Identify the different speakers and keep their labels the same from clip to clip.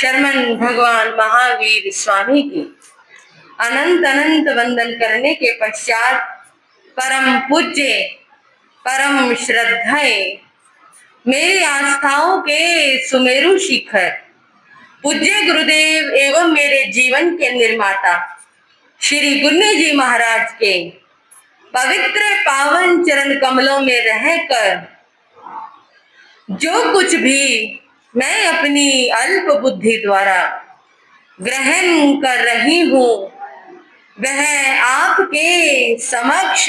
Speaker 1: शर्मन भगवान महावीर स्वामी की अनंत अनंत वंदन करने के पश्चात परम पूज्य परम श्रद्धाएं मेरी आस्थाओं के सुमेरु शिखर पूज्य गुरुदेव एवं मेरे जीवन के निर्माता श्री गुन्नी जी महाराज के पवित्र पावन चरण कमलों में रहकर जो कुछ भी मैं अपनी अल्प बुद्धि द्वारा ग्रहण कर रही हूँ वह आपके समक्ष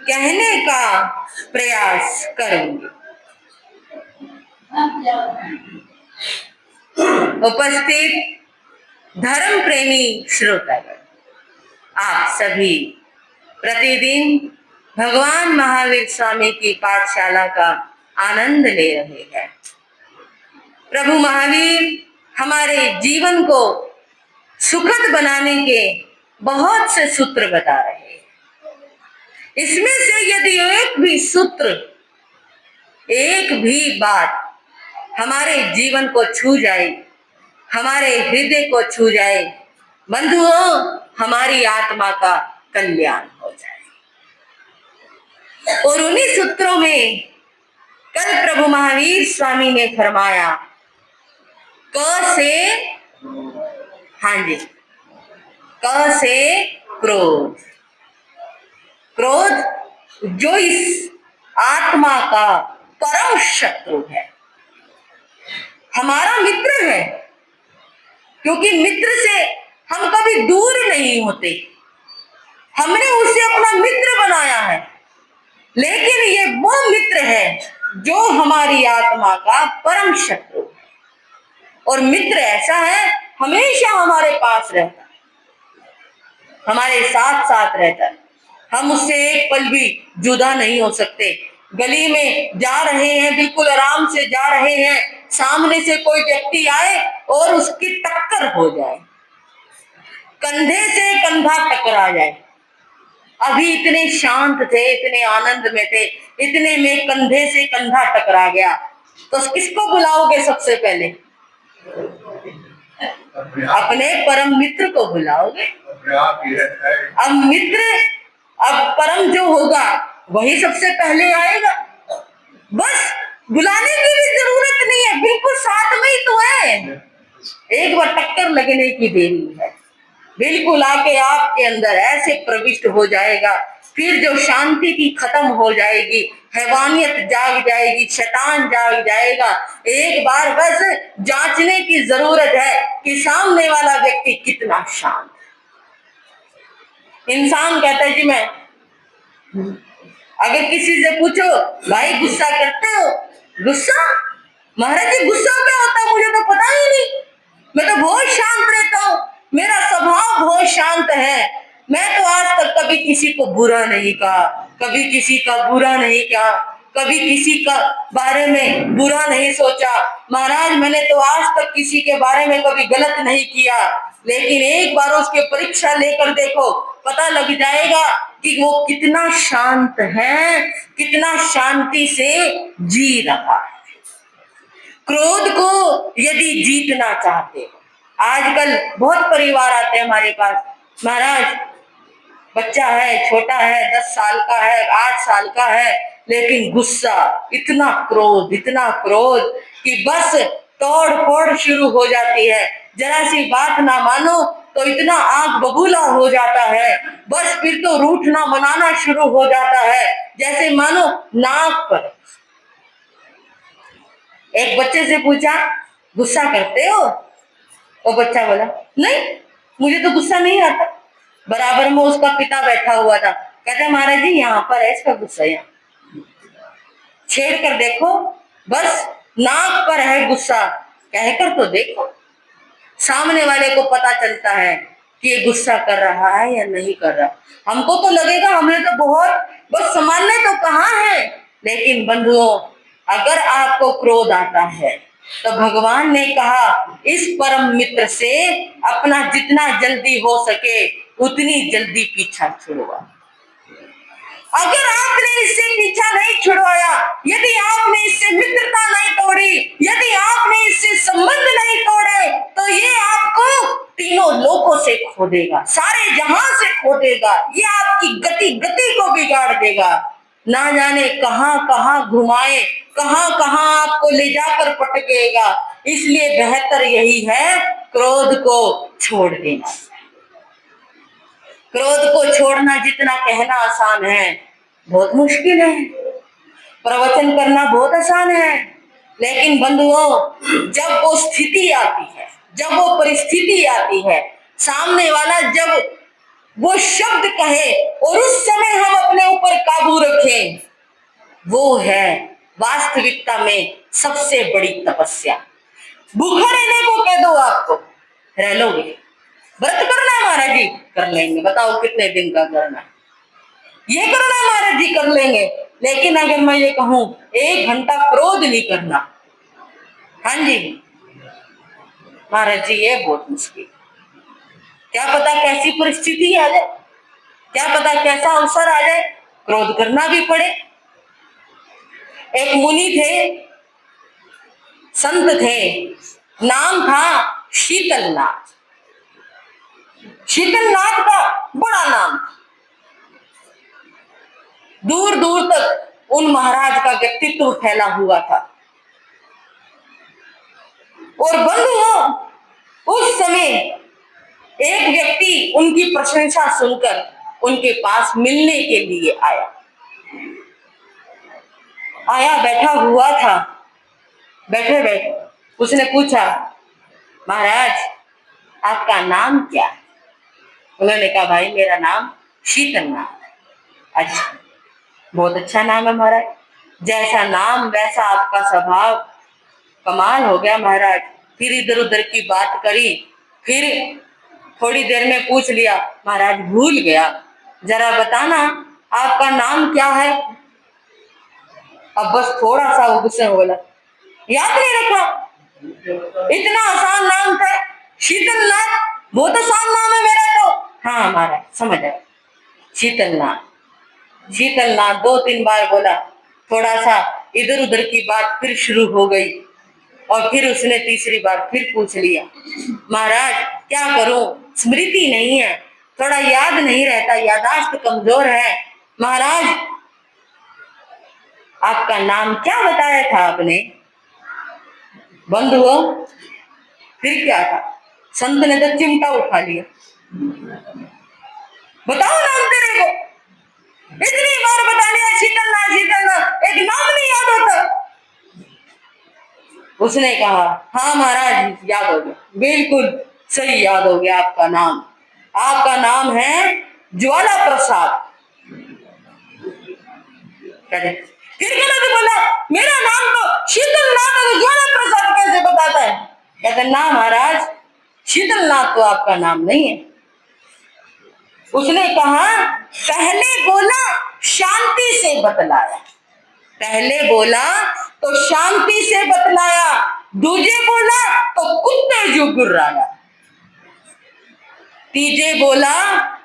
Speaker 1: कहने का प्रयास करूंगी। उपस्थित धर्म प्रेमी श्रोतागण, आप सभी प्रतिदिन भगवान महावीर स्वामी की पाठशाला का आनंद ले रहे हैं। प्रभु महावीर हमारे जीवन को सुखद बनाने के बहुत से सूत्र बता रहे हैं। इसमें से यदि एक भी सूत्र, एक भी बात हमारे जीवन को छू जाए, हमारे हृदय को छू जाए, बंधुओं, हमारी आत्मा का कल्याण हो जाए। और उन्हीं सूत्रों में कल प्रभु महावीर स्वामी ने फरमाया, क से, हाँ जी, क से क्रोध। क्रोध जो इस आत्मा का परम शत्रु है, हमारा मित्र है, क्योंकि मित्र से हम कभी दूर नहीं होते, हमने उसे अपना मित्र बनाया है। लेकिन ये वो मित्र है जो हमारी आत्मा का परम शत्रु है। और मित्र ऐसा है, हमेशा हमारे पास रहता है, हमारे साथ साथ रहता है, हम उससे एक पल भी जुदा नहीं हो सकते। गली में जा रहे हैं, बिल्कुल आराम से जा रहे हैं, सामने से कोई व्यक्ति आए और उसकी टक्कर हो जाए, कंधे से कंधा टकरा जाए, अभी इतने शांत थे, इतने आनंद में थे, इतने में कंधे से कंधा टकरा गया, तो किसको बुलाओगे सबसे पहले? अपने परम मित्र को बुलाओगे। अब मित्र, अब परम जो होगा वही सबसे पहले आएगा। बस बुलाने की भी जरूरत नहीं है, बिल्कुल साथ में ही तो है, एक बार टक्कर लगने की देरी है, बिल्कुल आके आपके अंदर ऐसे प्रविष्ट हो जाएगा। फिर जो शांति की खत्म हो जाएगी, हैवानियत जाग जाएगी, शैतान जाग जाएगा। एक बार बस जांचने की जरूरत है कि सामने वाला व्यक्ति कितना शांत है। इंसान कहता है जी मैं, अगर किसी से पूछो भाई गुस्सा करते हो? गुस्सा? महाराज जी गुस्सा क्या होता है? मुझे तो पता ही नहीं, मैं तो बहुत शांत रहता हूँ, मेरा स्वभाव बहुत शांत है, मैं तो आज तक कभी किसी को बुरा नहीं कहा, कभी किसी का बुरा नहीं किया, कभी किसी का बारे में बुरा नहीं सोचा। महाराज मैंने तो आज तक किसी के बारे में कभी गलत नहीं किया। लेकिन एक बार उसके परीक्षा लेकर देखो, पता लग जाएगा कि वो कितना शांत है, कितना शांति से जी रहा है। क्रोध को यदि जीतना चाहते हो, आजकल बहुत परिवार आते हैं हमारे पास, महाराज बच्चा है, छोटा है, 10 साल का है, 8 साल का है, लेकिन गुस्सा, इतना क्रोध कि बस तोड़ फोड़ शुरू हो जाती है। जरा सी बात ना मानो तो इतना आग बबूला हो जाता है, बस फिर तो रूठना बनाना शुरू हो जाता है, जैसे मानो नाक पर। एक बच्चे से पूछा गुस्सा करते हो? वो बच्चा बोला नहीं, मुझे तो गुस्सा नहीं आता। बराबर में उसका पिता बैठा हुआ था, कहते महाराज जी यहाँ पर है इसका गुस्सा, यहाँ छेड़ कर देखो, बस नाक पर है गुस्सा, कहकर तो देखो। सामने वाले को पता चलता है कि ये गुस्सा कर रहा है या नहीं कर रहा। हमको तो लगेगा हमने तो बहुत बस सामान्य तो कहा है, लेकिन बंधुओं अगर आपको क्रोध आता है तो भगवान ने कहा इस परम मित्र से अपना जितना जल्दी हो सके उतनी जल्दी पीछा छुड़वा। अगर आपने इससे पीछा नहीं छुड़वाया, यदि आपने इससे मित्रता नहीं तोड़ी, यदि आपने इससे संबंध नहीं तोड़ा, खो देगा, सारे जहां से खो देगा, ये आपकी गति गति को बिगाड़ देगा, ना जाने कहां कहां घुमाए, कहां कहां आपको ले जाकर पटकेगा। इसलिए बेहतर यही है क्रोध को छोड़ देना। क्रोध को छोड़ना जितना कहना आसान है, बहुत मुश्किल है। प्रवचन करना बहुत आसान है, लेकिन बंधुओं, जब वो स्थिति आती है, जब वो परिस्थिति आती है, सामने वाला जब वो शब्द कहे और उस समय हम अपने ऊपर काबू रखें, वो है वास्तविकता में सबसे बड़ी तपस्या। भूखा रहने को कह दो आपको, रह लोगे। व्रत करना है महाराज जी, कर लेंगे, बताओ कितने दिन का करना है। ये करना है महाराज जी, कर लेंगे। लेकिन अगर मैं ये कहूं 1 घंटा क्रोध नहीं करना, हाँ जी महाराज जी, ये बहुत मुश्किल। क्या पता कैसी परिस्थिति आ जाए, क्या पता कैसा अवसर आ जाए, क्रोध करना भी पड़े। एक मुनि थे, संत थे, नाम था शीतलनाथ। शीतलनाथ का बड़ा नाम, दूर दूर तक उन महाराज का व्यक्तित्व फैला हुआ था। और बंधुओं, उस समय एक व्यक्ति उनकी प्रशंसा सुनकर उनके पास मिलने के लिए आया, बैठा हुआ था। बैठे बैठे उसने पूछा, महाराज आपका नाम क्या है? उन्होंने कहा, भाई मेरा नाम शीतलनाथ है। अच्छा, बहुत अच्छा नाम है महाराज, जैसा नाम वैसा आपका स्वभाव, कमाल हो गया महाराज। फिर इधर उधर की बात करी, फिर थोड़ी देर में पूछ लिया, महाराज भूल गया, जरा बताना आपका नाम क्या है? अब बस थोड़ा सा वो गुस्से में बोला, याद नहीं रखा, इतना आसान नाम था शीतलनाथ, बहुत आसान नाम है मेरा तो। हाँ महाराज समझ आया, शीतलनाथ। शीतलनाथ 2-3 बार बोला, थोड़ा सा इधर उधर की बात फिर शुरू हो गई, और फिर उसने तीसरी बार फिर पूछ लिया, महाराज क्या करूं, स्मृति नहीं है, थोड़ा याद नहीं रहता, याददाश्त कमजोर है। महाराज आपका नाम क्या बताया था आपने? बंधुओं, फिर क्या था, संत ने तो चिमटा उठा लिया, बताओ नाम तेरे को, इतनी बार बता लिया शीतलनाथ शीतलनाथ, एक नाम नहीं याद होता। उसने कहा, हाँ महाराज याद हो गया, बिल्कुल सही याद हो गया आपका नाम, आपका नाम है ज्वाला प्रसाद। फिर गलत बोला, मेरा नाम तो शीतलनाथ है, तो ज्वाला प्रसाद कैसे बताता है? कहते ना महाराज, शीतलनाथ तो आपका नाम नहीं है। उसने कहा, पहले बोला शांति से बतलाया, पहले बोला तो शांति से बतलाया, दूजे बोला तो कुत्ते जो गुर्राया, तीजे बोला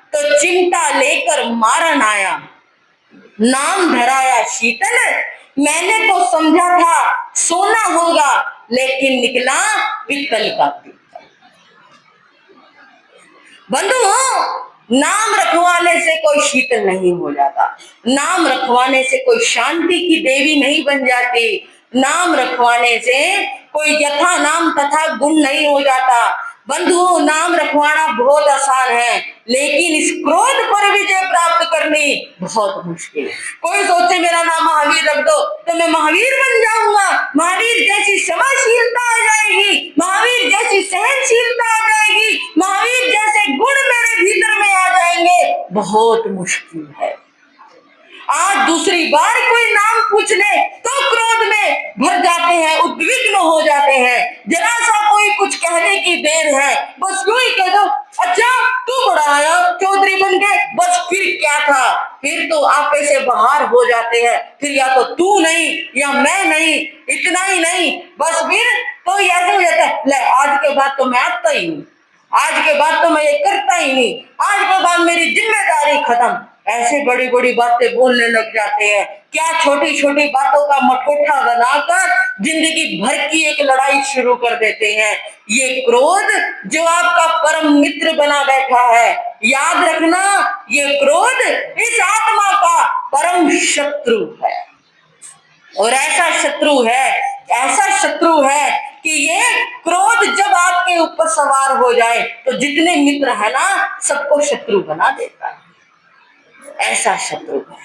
Speaker 1: तो चिमटा लेकर मारन आया, नाम धराया शीतल, मैंने तो समझा था सोना होगा, लेकिन निकला पित्तल का पित्तल। बंधुओं, नाम रखवाने से कोई शीतल नहीं हो जाता, नाम रखवाने से कोई शांति की देवी नहीं बन जाती, नाम रखवाने से कोई यथा नाम तथा गुण नहीं हो जाता। बंधुओं, नाम रखवाना बहुत आसान है, लेकिन इस क्रोध पर विजय प्राप्त करनी बहुत मुश्किल। कोई सोचे मेरा नाम महावीर रख दो तो मैं महावीर बन जाऊंगा, महावीर जैसी क्षमाशीलता आ जाएगी, महावीर जैसी सहनशीलता आ जाएगी, महावीर जैसे गुण मेरे भीतर में आ जाएंगे। बहुत मुश्किल है। आज दूसरी बार कोई नाम पूछ ले तो क्रोध में भर जाते हैं, उद्विग्न हो जाते हैं, जरा सा कोई कुछ कहने की देर है, बस यूं ही कह दो, अच्छा तू बड़ा आया चौधरी बन के, बस फिर क्या था, फिर तो आपे से बाहर हो जाते हैं, फिर या तो तू नहीं या मैं नहीं, इतना ही नहीं, बस फिर तो ऐसे हो जाता है, ले आज के बाद तो मैं आता ही नहीं, आज के बाद तो मैं ये करता ही नहीं, आज के बाद मेरी जिम्मेदारी खत्म। ऐसे बड़ी बड़ी बातें बोलने लग जाते हैं। क्या छोटी छोटी बातों का मठोठा बनाकर जिंदगी भर की एक लड़ाई शुरू कर देते हैं। ये क्रोध जो आपका परम मित्र बना बैठा है, याद रखना, ये क्रोध इस आत्मा का परम शत्रु है। और ऐसा शत्रु है कि ये क्रोध जब आपके ऊपर सवार हो जाए तो जितने मित्र है ना, सबको शत्रु बना देता है। ऐसा शत्रु है।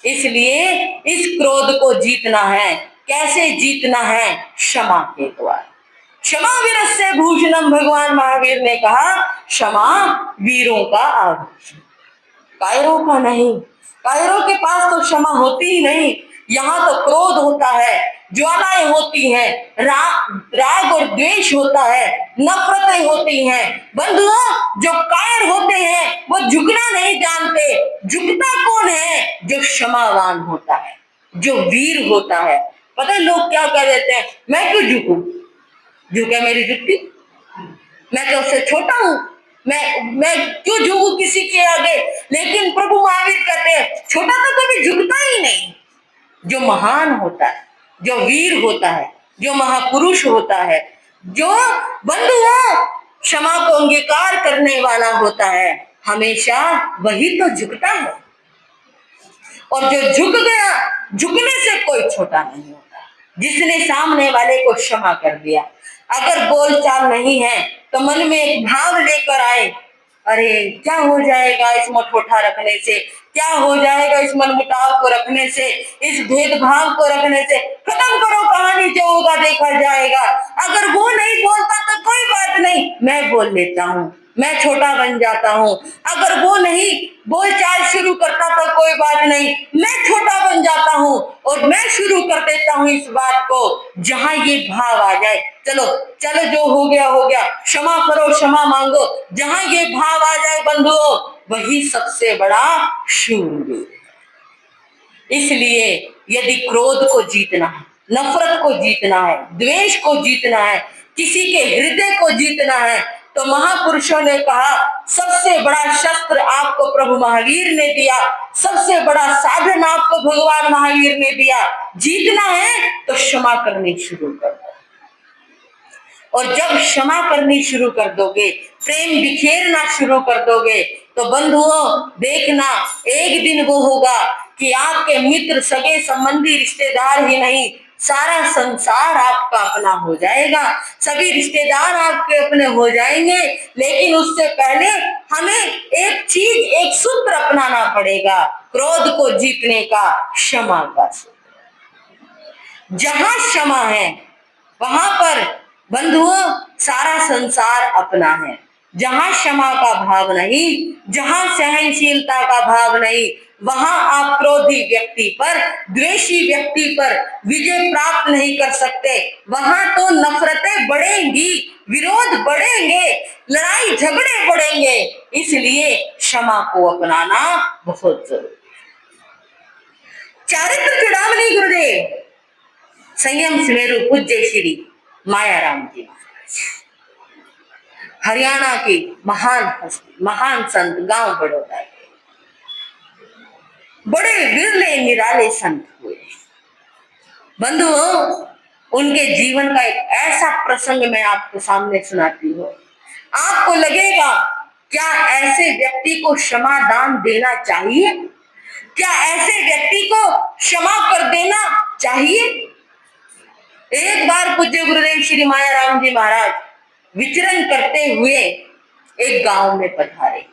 Speaker 1: इसलिए इस क्रोध को जीतना है। कैसे जीतना है? क्षमा के द्वारा। क्षमा वीरस्य भूषणम, भगवान महावीर ने कहा, क्षमा वीरों का आभूषण, कायरों का नहीं। कायरों के पास तो क्षमा होती ही नहीं। यहाँ तो क्रोध होता है, ज्वालाएं होती हैं, राग और द्वेष होता है, नफरतें होती हैं। बंधुओं, जो कायर होते हैं वो झुकना नहीं जानते। झुकता कौन है? जो क्षमावान होता है, जो वीर होता है। पता है लोग क्या कह देते हैं, मैं क्यों झुकूं? झुके मेरी जुट्टी, मैं तो उससे छोटा हूं, मैं क्यों झुकूं किसी के आगे? लेकिन प्रभु महावीर कहते हैं, छोटा तो कभी झुकता ही नहीं। जो महान होता है, जो वीर होता है, जो महापुरुष होता है, जो बंधुओं क्षमा को अंगीकार करने वाला होता है, हमेशा वही तो झुकता है। और जो झुक गया, झुकने से कोई छोटा नहीं होता। जिसने सामने वाले को क्षमा कर दिया, अगर बोलचाल नहीं है तो मन में एक भाव लेकर आए, अरे क्या हो जाएगा इस मठोठा रखने से, क्या हो जाएगा इस मनमुटाव को रखने से, इस भेदभाव को रखने से। खत्म करो कहानी, जो होगा देखा जाएगा। अगर वो नहीं बोलता तो कोई बात नहीं, मैं बोल लेता हूँ, मैं छोटा बन जाता हूँ। अगर वो नहीं बोलचाल शुरू करता तो कोई बात नहीं, मैं छोटा बन जाता हूँ और मैं शुरू कर देता हूँ इस बात को। जहां ये भाव आ जाए, चलो चलो जो हो गया, क्षमा करो, क्षमा मांगो, जहां ये भाव आ जाए बंधुओं, वही सबसे बड़ा शूरवीर है। इसलिए यदि क्रोध को जीतना है, नफरत को जीतना है, द्वेष को जीतना है, किसी के हृदय को जीतना है, तो महापुरुषों ने कहा सबसे बड़ा शस्त्र आपको प्रभु महावीर ने दिया, सबसे बड़ा साधन आपको भगवान महावीर ने दिया। जीतना है तो क्षमा करनी शुरू कर दो। और जब क्षमा करनी शुरू कर दोगे, प्रेम बिखेरना शुरू कर दोगे, तो बंधुओं देखना, एक दिन वो होगा कि आपके मित्र, सगे संबंधी, रिश्तेदार ही नहीं, सारा संसार आपका अपना हो जाएगा। सभी रिश्तेदार आपके अपने हो जाएंगे। लेकिन उससे पहले हमें एक चीज, एक सूत्र अपनाना पड़ेगा क्रोध को जीतने का, क्षमा का सूत्र। जहां क्षमा है वहां पर बंधुओं सारा संसार अपना है। जहां क्षमा का भाव नहीं, जहां सहनशीलता का भाव नहीं, वहां आप क्रोधी व्यक्ति पर, द्वेषी व्यक्ति पर विजय प्राप्त नहीं कर सकते। वहां तो नफरतें बढ़ेंगी, विरोध बढ़ेंगे, लड़ाई झगड़े बढ़ेंगे। इसलिए क्षमा को अपनाना बहुत जरूरी। चारित्र चूड़ामणि गुरुदेव संयम सुमेरु पूज्य श्री मायाराम जी महाराज, हरियाणा की महान हस्ती, महान संत, गांव बड़ौदा के बड़े विरले निराले संत हुए। बंधुओं, उनके जीवन का एक ऐसा प्रसंग मैं आपको सामने सुनाती हूँ, आपको लगेगा क्या ऐसे व्यक्ति को क्षमा दान देना चाहिए? क्या ऐसे व्यक्ति को क्षमा कर देना चाहिए? एक बार पूज्य गुरुदेव श्री मायाराम जी महाराज विचरण करते हुए एक गांव में पधारे।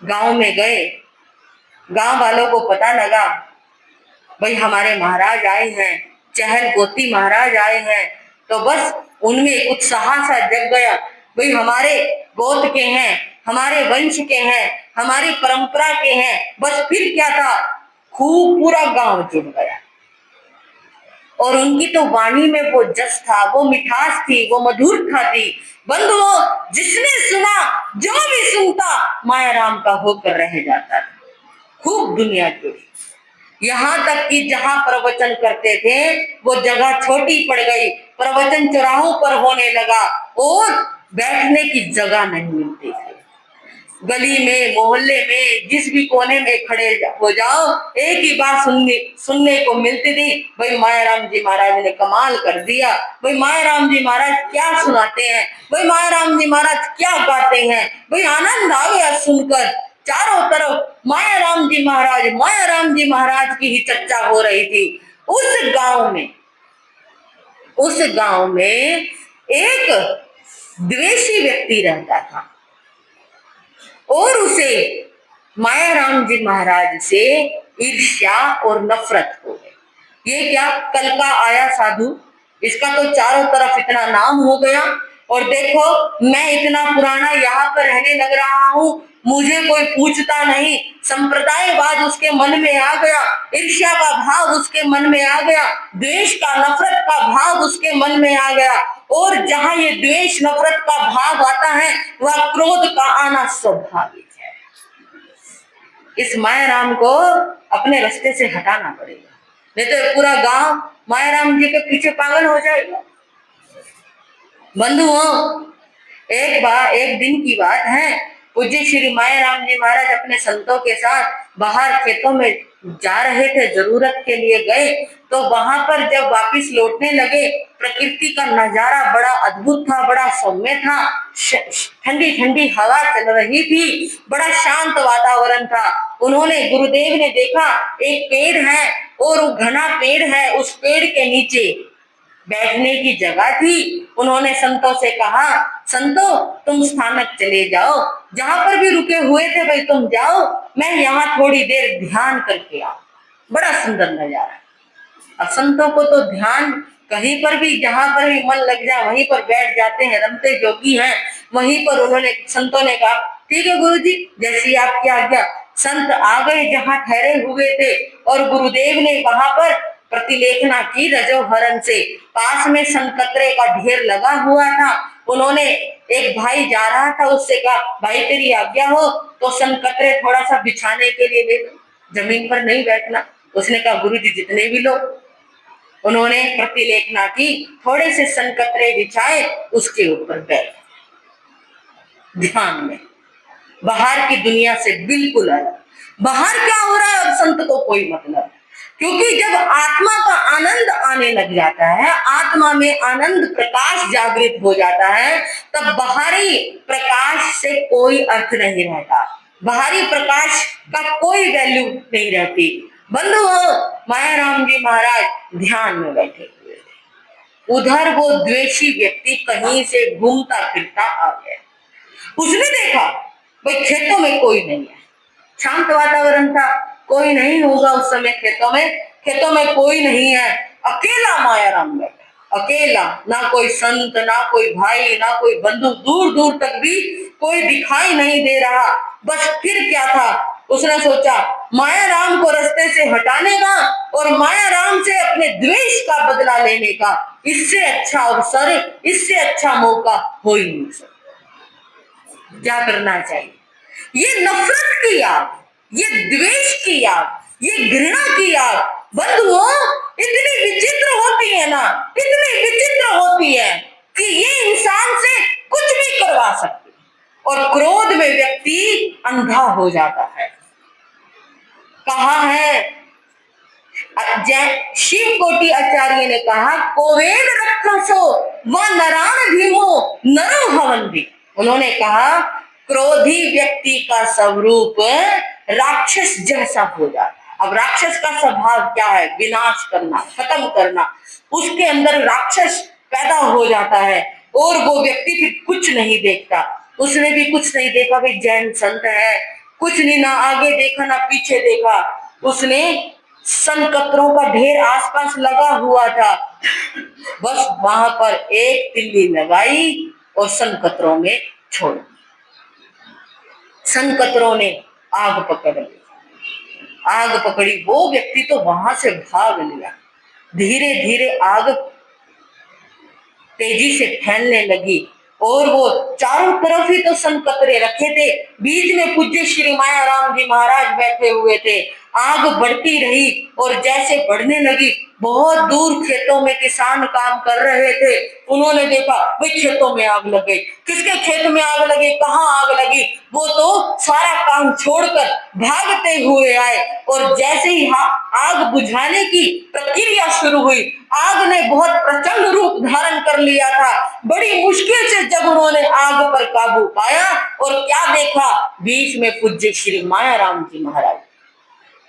Speaker 1: गांव में गए, गांव वालों को पता लगा भाई हमारे महाराज आए हैं, चहल गोती महाराज आए हैं। तो बस उनमें उत्साह सा जग गया, भाई हमारे गोत्र के हैं, हमारे वंश के हैं, हमारी परंपरा के हैं। बस फिर क्या था, खूब पूरा गांव जुट गया। और उनकी तो वाणी में वो जस था, वो मिठास थी, वो मधुरता थी। बंधुओं, जिसने सुना, जो भी सुनता मायाराम का होकर रह जाता था। खूब दुनिया जुड़ी, यहाँ तक कि जहां प्रवचन करते थे वो जगह छोटी पड़ गई, प्रवचन चौराहों पर होने लगा और बैठने की जगह नहीं मिलती थी। गली में, मोहल्ले में, जिस भी कोने में खड़े हो जाओ, एक ही बात सुनने को मिलती थी, भाई मायाराम जी महाराज ने कमाल कर दिया, भाई मायाराम जी महाराज क्या सुनाते हैं, भाई मायाराम जी महाराज क्या गाते हैं, भाई आनंद आ गया सुनकर। चारों तरफ मायाराम जी महाराज की ही चर्चा हो रही थी। उस गांव में एक द्वेषी व्यक्ति रहता था और उसे मायाराम जी महाराज से ईर्ष्या और नफरत हो गई। ये क्या कल का आया साधु, इसका तो चारों तरफ इतना नाम हो गया, और देखो मैं इतना पुराना यहाँ पर रहने लग रहा हूँ, मुझे कोई पूछता नहीं। संप्रदायवाद उसके मन में आ गया, ईर्ष्या का भाव उसके मन में आ गया, द्वेष का, नफरत का भाव उसके मन में आ गया। और जहाँ ये द्वेष नफरत का भाव आता है, वह क्रोध का आना स्वाभाविक है। इस मायाराम को अपने रास्ते से हटाना पड़ेगा, नहीं तो पूरा गांव मायाराम जी के पीछे पागल हो जाएगा। बंधुओं, एक दिन की बात है, पूज्य श्री मायाराम जी महाराज अपने संतों के साथ बाहर खेतों में जा रहे थे, जरूरत के लिए गए। तो वहां पर जब वापस लौटने लगे, प्रकृति का नजारा बड़ा अद्भुत था, बड़ा सौम्य था, ठंडी ठंडी हवा चल रही थी, बड़ा शांत वातावरण था। उन्होंने, गुरुदेव ने देखा एक पेड़ है और वो घना पेड़ है, उस पेड़ के नीचे बैठने की जगह थी। उन्होंने संतों से कहा, संतों तुम स्थानक चले जाओ, जहां पर भी रुके हुए थे भाई तुम जाओ, मैं यहाँ थोड़ी देर ध्यान करके आऊं। बड़ा सुंदर नजारा। अब संतों को तो ध्यान कहीं पर भी, जहां पर भी मन लग जाए वहीं पर बैठ जाते हैं, रमते जोगी हैं। वहीं पर संतों ने कहा, ठीक है गुरु जी, जैसी आपकी आज्ञा। संत आ गए जहां ठहरे हुए थे, और गुरुदेव ने वहां पर प्रतिलेखना की रजोहरण से। पास में संकतरे का ढेर लगा हुआ था। उन्होंने, एक भाई जा रहा था, उससे कहा, भाई तेरी आज्ञा हो तो संकतरे थोड़ा सा बिछाने के लिए ले लो, जमीन पर नहीं बैठना। उसने कहा, गुरु जी जितने भी लो। उन्होंने प्रतिलेखना की, थोड़े से संकतरे बिछाए, उसके ऊपर बैठ ध्यान में, बाहर की दुनिया से बिल्कुल अलग। बाहर क्या हो रहा है अब संत को कोई मतलब, क्योंकि जब आत्मा का आनंद आने लग जाता है, आत्मा में आनंद प्रकाश जागृत हो जाता है, तब बाहरी प्रकाश से कोई अर्थ नहीं रहता, बाहरी प्रकाश का कोई वैल्यू नहीं रहती। बंधुओं, मायाराम जी महाराज ध्यान में बैठे हुए थे। उधर वो द्वेषी व्यक्ति कहीं से घूमता फिरता आ गया। उसने देखा भाई खेतों में कोई नहीं है, शांत वातावरण था, कोई नहीं होगा उस समय खेतों में कोई नहीं है, अकेला मायाराम बैठा, अकेला, ना कोई संत, ना कोई भाई, ना कोई बंधु, दूर दूर तक भी कोई दिखाई नहीं दे रहा। बस फिर क्या था, उसने सोचा मायाराम को रास्ते से हटाने का और मायाराम से अपने द्वेष का बदला लेने का, इससे अच्छा अवसर, इससे अच्छा मौका हो ही नहीं सकता। क्या करना चाहिए? ये नफरत की आग, ये द्वेष की आग, ये घृणा की आग, बंधुओं इतनी विचित्र होती है ना, इतनी विचित्र होती है कि ये इंसान से कुछ भी करवा सकती है। और क्रोध में व्यक्ति अंधा हो जाता है। कहा है, शिव कोटि आचार्य ने कहा, कोवेद रक्षसो व नरान भीमो नरो हवंती। उन्होंने कहा, क्रोधी व्यक्ति का स्वरूप राक्षस जैसा हो जाता है। अब राक्षस का स्वभाव क्या है? विनाश करना, खत्म करना। उसके अंदर राक्षस पैदा हो जाता है और वो व्यक्ति फिर कुछ नहीं देखता। उसने भी कुछ नहीं देखा, भाई जैन संत है, कुछ नहीं, ना आगे देखा ना पीछे देखा। उसने संकतरों का ढेर आसपास लगा हुआ था, बस वहां पर एक तिल्ली लगाई और संकतरों में छोड़, संकतरों ने आग पकड़ ली। आग पकड़ी, वो व्यक्ति तो वहां से भाग लिया। धीरे धीरे आग तेजी से फैलने लगी और वो चारों तरफ ही तो संकतरे रखे थे, बीच में पूज्य श्री मायाराम जी महाराज बैठे हुए थे। आग बढ़ती रही और जैसे बढ़ने लगी, बहुत दूर खेतों में किसान काम कर रहे थे। उन्होंने देखा भाई खेतों में आग लग गई। किसके खेत में आग लगी, कहाँ आग लगी? वो तो सारा काम छोड़कर भागते हुए आए और जैसे ही आग बुझाने की प्रक्रिया शुरू हुई, आग ने बहुत प्रचंड रूप धारण कर लिया था। बड़ी मुश्किल से जब उन्होंने आग पर काबू पाया और क्या देखा, बीच में पूज्य श्री मायाराम जी महाराज।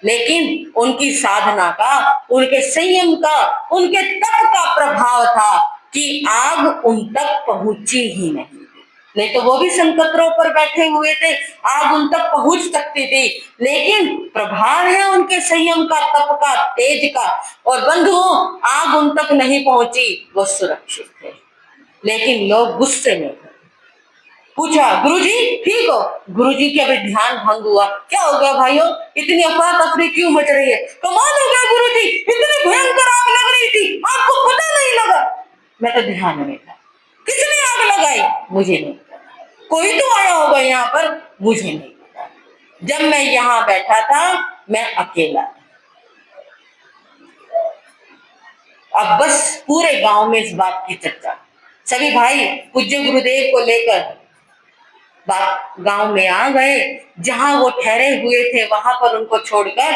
Speaker 1: लेकिन उनकी साधना का, उनके संयम का, उनके तप का प्रभाव था कि आग उन तक पहुंची ही नहीं तो वो भी संकटों पर बैठे हुए थे, आग उन तक पहुंच सकती थी, लेकिन प्रभाव है उनके संयम का, तप का, तेज का। और बंधुओं, आग उन तक नहीं पहुंची, वो सुरक्षित थे। लेकिन लोग गुस्से में थे। पूछा, गुरुजी ठीक हो? गुरुजी के अभी ध्यान भंग हुआ। क्या हो गया भाइयों, इतनी अफरा तफरी क्यों मच रही है? कमाल हो गया गुरुजी, इतनी भयंकर आग लग रही थी, आपको पता नहीं लगा? मैं तो ध्यान में था। किसने आग लगाई? मुझे नहीं पता। कोई तो आया होगा यहाँ पर, मुझे नहीं पता। जब मैं यहाँ बैठा था, मैं अकेला था। अब बस पूरे गांव में इस बात की चर्चा, सभी भाई पूज्य गुरुदेव को लेकर गांव में आ गए। जहां वो ठहरे हुए थे वहां पर उनको छोड़कर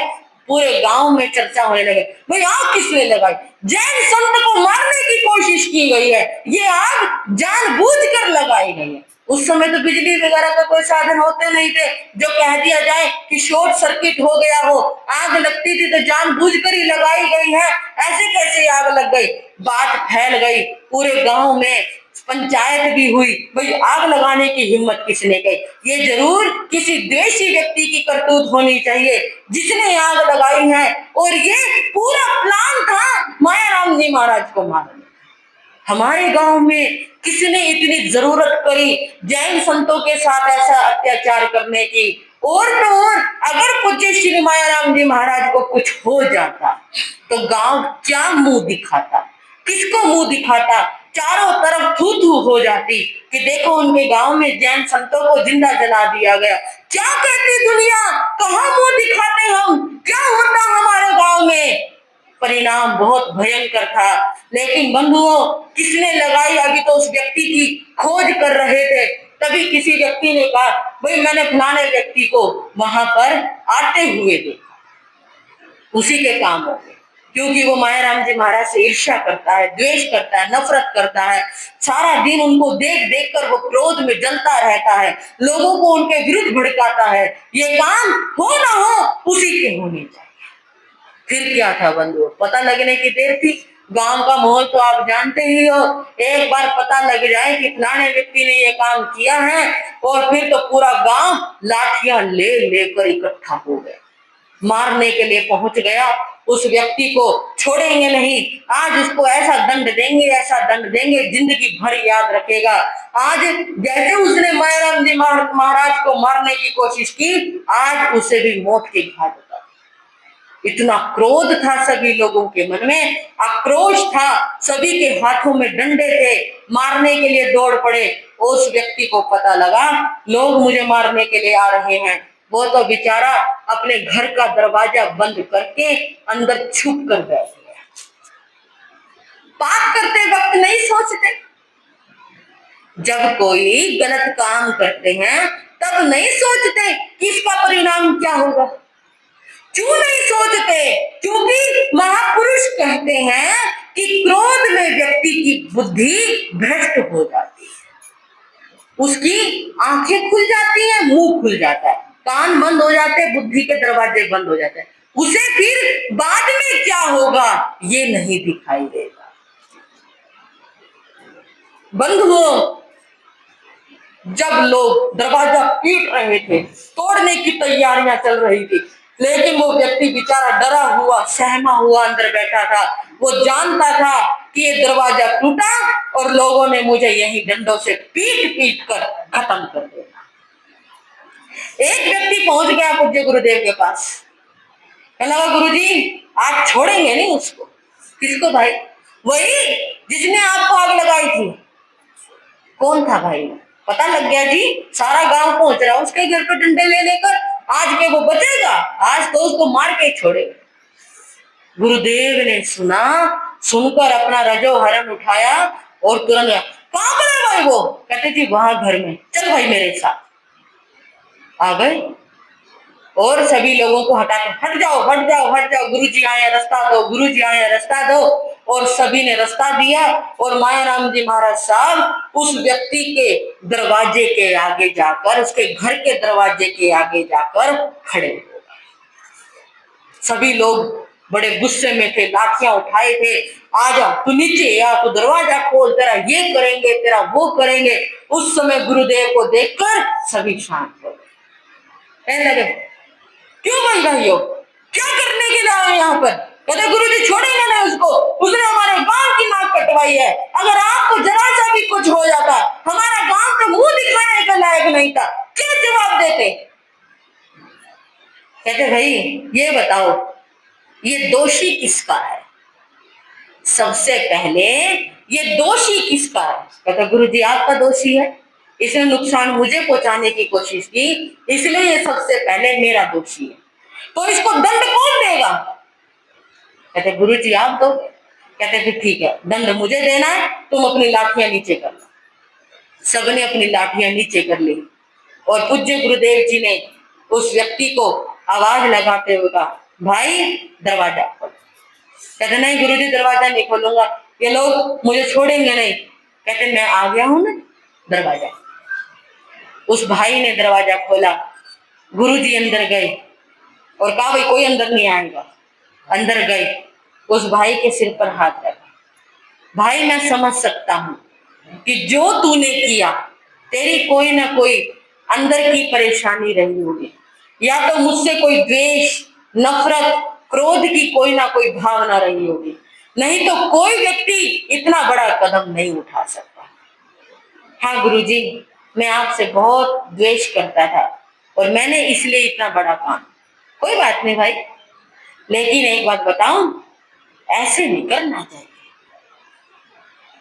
Speaker 1: पूरे गांव में चर्चा होने लगे, भाई आग किसने लगाई? जैन संत को मारने की कोशिश की गई है, ये आग जानबूझकर लगाई गई है। उस समय तो बिजली वगैरह का कोई साधन होते नहीं थे जो कह दिया जाए कि शॉर्ट सर्किट हो गया हो, आग लगती थी तो जानबूझकर ही लगाई गई है, ऐसे कैसे आग लग गई? बात फैल गई पूरे गांव में, पंचायत भी हुई, भाई आग लगाने की हिम्मत किसने की? ये जरूर किसी द्वेषी व्यक्ति की करतूत होनी चाहिए जिसने आग लगाई है, और ये पूरा प्लान था मायाराम जी महाराज को मारने। हमारे गांव में किसने इतनी जरूरत करी जैन संतों के साथ ऐसा अत्याचार करने की? और तो और अगर पूज्य श्री मायाराम जी महाराज को कुछ हो जाता तो गांव क्या मुंह दिखाता, किसको मुंह दिखाता? चारों तरफ थू थू हो जाती कि देखो उनके गांव में जैन संतों को जिंदा जला दिया गया। क्या कहती दुनिया, कहाँ मुंह दिखाते हम, क्या होता हमारे गांव में? परिणाम बहुत भयंकर था। लेकिन बंधुओं, किसने लगाई? अभी तो उस व्यक्ति की खोज कर रहे थे, तभी किसी व्यक्ति ने कहा, भाई मैंने फलाने व्यक्ति को वहां पर आते हुए देखा, उसी के काम हो गए। क्योंकि वो मायाराम जी महाराज से ईर्ष्या करता है, द्वेष करता है, नफरत करता है, सारा दिन उनको देख देख कर वो क्रोध में जलता रहता है, लोगों को उनके विरुद्ध भड़काता है। ये काम हो ना हो उसी के होने चाहिए। फिर क्या था बंधुओं, पता लगने की देर थी। गांव का माहौल तो आप जानते ही हो, एक बार पता लग जाए कि फलाने व्यक्ति ने ये काम किया है और फिर तो पूरा गांव लाठियां ले लेकर इकट्ठा हो गया, मारने के लिए पहुंच गया। उस व्यक्ति को छोड़ेंगे नहीं, आज उसको ऐसा दंड देंगे, ऐसा दंड देंगे, जिंदगी भर याद रखेगा। आज जैसे उसने मायाराम जी महाराज को मारने की कोशिश की, आज उसे भी मौत के घाट उतार। इतना क्रोध था सभी लोगों के मन में, आक्रोश था, सभी के हाथों में डंडे थे, मारने के लिए दौड़ पड़े। उस व्यक्ति को पता लगा लोग मुझे मारने के लिए आ रहे हैं, वो तो बेचारा अपने घर का दरवाजा बंद करके अंदर छुप कर बैठ गया। पाप करते वक्त नहीं सोचते, जब कोई गलत काम करते हैं तब नहीं सोचते कि इसका परिणाम क्या होगा। क्यों नहीं सोचते? क्योंकि महापुरुष कहते हैं कि क्रोध में व्यक्ति की बुद्धि भ्रष्ट हो जाती है, उसकी आंखें खुल जाती हैं, मुंह खुल जाता है, कान बंद हो जाते हैं, बुद्धि के दरवाजे बंद हो जाते हैं, उसे फिर बाद में क्या होगा ये नहीं दिखाई देगा। बंधुओं, जब लोग दरवाजा पीट रहे थे, तोड़ने की तैयारियां चल रही थी, लेकिन वो व्यक्ति बेचारा डरा हुआ, सहमा हुआ अंदर बैठा था। वो जानता था कि ये दरवाजा टूटा और लोगों ने मुझे यही डंडों से पीट पीट कर खत्म कर देना। एक व्यक्ति पहुंच गया पूज्य गुरुदेव के पास, कहने लगा, गुरुजी आज छोड़ेंगे नहीं उसको। किसको भाई? वही जिसने आपको आग लगाई थी। कौन था भाई? पता लग गया जी, सारा गांव पहुंच रहा उसके घर पर डंडे ले लेकर, आज के वो बचेगा, आज तो उसको मार के छोड़ेगा। गुरुदेव ने सुना, सुनकर अपना रजो हरण उठाया और तुरंत गया। कहाँ पर है भाई वो? कहते जी वहां घर में। चल भाई मेरे साथ। आ गए और सभी लोगों को हटा के, हट जाओ हट जाओ हट जाओ, गुरुजी आए रास्ता दो, गुरुजी आए रास्ता दो। और सभी ने रास्ता दिया और मायाराम जी महाराज साहब उस व्यक्ति के दरवाजे के आगे जाकर, उसके घर के दरवाजे के आगे जाकर खड़े हो। सभी लोग बड़े गुस्से में थे, लाठियां उठाए थे। आजा तू नीचे आ, तू दरवाजा खोल, तेरा ये करेंगे, तेरा वो करेंगे। उस समय गुरुदेव को देखकर सभी शांत हो गए। कहने लगे क्यों भाई भाइयों, क्या करने के लिए आए यहाँ पर? कहते गुरुजी छोड़ेंगे ना उसको, उसने हमारे गांव की नाक कटवाई है। अगर आपको जरा सा भी कुछ हो जाता, हमारा गांव का मुंह दिखाने के लायक नहीं था। क्या जवाब देते? कहते भाई ये बताओ, ये दोषी किसका है? सबसे पहले ये दोषी किसका है? कहते गुरुजी आपका दोषी है, इसने नुकसान मुझे पहुंचाने की कोशिश की, इसलिए ये सबसे पहले मेरा दोषी है। तो इसको दंड कौन देगा? कहते गुरुजी आप दो। कहते फिर ठीक है, दंड मुझे देना है, तुम अपनी लाठियां नीचे कर लो। सबने अपनी लाठियां नीचे कर ली और पूज्य गुरुदेव जी ने उस व्यक्ति को आवाज लगाते हुए कहा भाई दरवाजा खोलो। कहते नहीं गुरुजी दरवाजा नहीं खोलूंगा, ये लोग मुझे छोड़ेंगे नहीं। कहते मैं आ गया हूं ना, दरवाजा। उस भाई ने दरवाजा खोला, गुरुजी अंदर गए और कहा भाई कोई अंदर नहीं आएगा। अंदर गए, उस भाई के सिर पर हाथ रखा। भाई मैं समझ सकता हूं कि जो तूने किया, तेरी कोई ना कोई अंदर की परेशानी रही होगी, या तो मुझसे कोई द्वेष, नफरत, क्रोध की कोई ना कोई भावना रही होगी, नहीं तो कोई व्यक्ति इतना बड़ा कदम नहीं उठा सकता। हाँ गुरुजी, मैं आपसे बहुत द्वेष करता था और मैंने इसलिए इतना बड़ा काम। कोई बात नहीं भाई, लेकिन एक बात बताऊं, ऐसे नहीं करना चाहिए।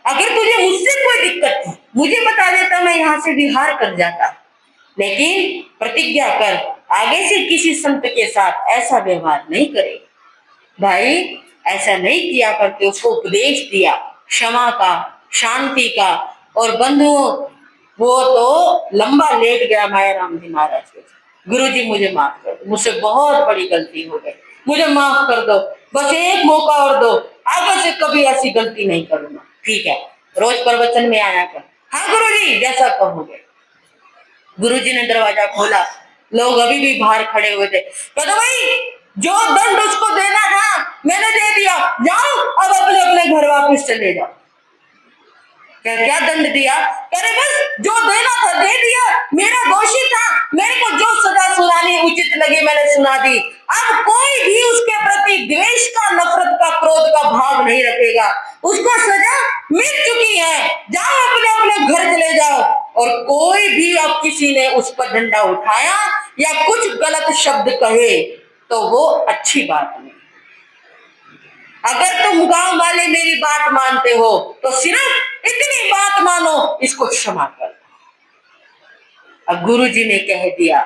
Speaker 1: अगर तुझे मुझसे कोई दिक्कत थी, मुझे बता देता, मैं यहाँ से विहार कर जाता। लेकिन प्रतिज्ञा कर, आगे से किसी संत के साथ ऐसा व्यवहार नहीं करे। भाई ऐसा नहीं किया करके उसको उपदेश दिया क्षमा का, शांति का। और बंधुओं वो तो लंबा लेट गया मायाराम जी महाराज के। गुरुजी मुझे माफ कर दो, मुझसे बहुत बड़ी गलती हो गई, मुझे माफ कर दो, बस एक मौका और दो, आगे से कभी ऐसी गलती नहीं करूंगा। ठीक है, रोज प्रवचन में आया कर। हाँ गुरुजी जैसा कहोगे। गुरुजी ने दरवाजा खोला, लोग अभी भी बाहर खड़े हुए थे। कहते भाई जो दंड उसको देना था मैंने दे दिया, जाओ अब अपने अपने घर वापस चले जाओ। क्या दंड दिया? अरे बस जो देना था दे दिया, मेरा दोषी था, मेरे को जो सजा सुनानी उचित लगी मैंने सुना दी। अब कोई भी उसके प्रति द्वेष का, नफरत का, क्रोध का भाव नहीं रखेगा। उसको सजा मिल चुकी है, जाओ अपने अपने घर चले जाओ। और कोई भी अब किसी ने उस पर डंडा उठाया या कुछ गलत शब्द कहे तो वो अच्छी बात नहीं। अगर तुम गांव वाले मेरी बात मानते हो तो सिर्फ इतनी बात मानो, इसको क्षमा कर। अब गुरुजी ने कह दिया,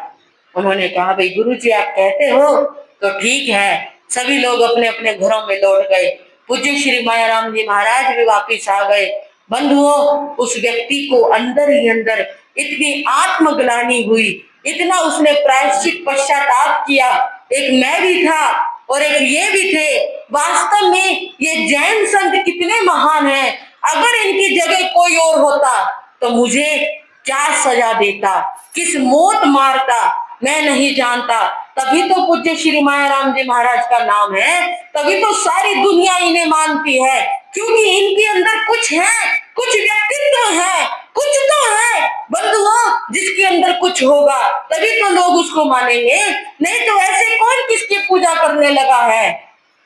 Speaker 1: उन्होंने कहा भाई गुरुजी आप कहते हो तो ठीक है। सभी लोग अपने अपने घरों में लौट गए। पूज्य श्री मायाराम जी महाराज भी वापिस आ गए। बंधुओं उस व्यक्ति को अंदर ही अंदर इतनी आत्मग्लानि हुई, इतना उसने प्रायश्चित पश्चाताप किया। एक मैं भी था और एक ये भी थे। वास्तव में ये जैन संत कितने महान हैं। अगर इनकी जगह कोई और होता तो मुझे क्या सजा देता, किस मौत मारता मैं नहीं जानता। तभी तो पूज्य श्री मायाराम जी महाराज का नाम है, तभी तो सारी दुनिया इन्हें मानती है, क्योंकि इनके अंदर कुछ है, कुछ व्यक्तित्व है, कुछ तो है। बंधुओं जिसके अंदर कुछ होगा तभी तो लोग उसको मानेंगे, नहीं तो ऐसे कौन किसकी पूजा करने लगा है।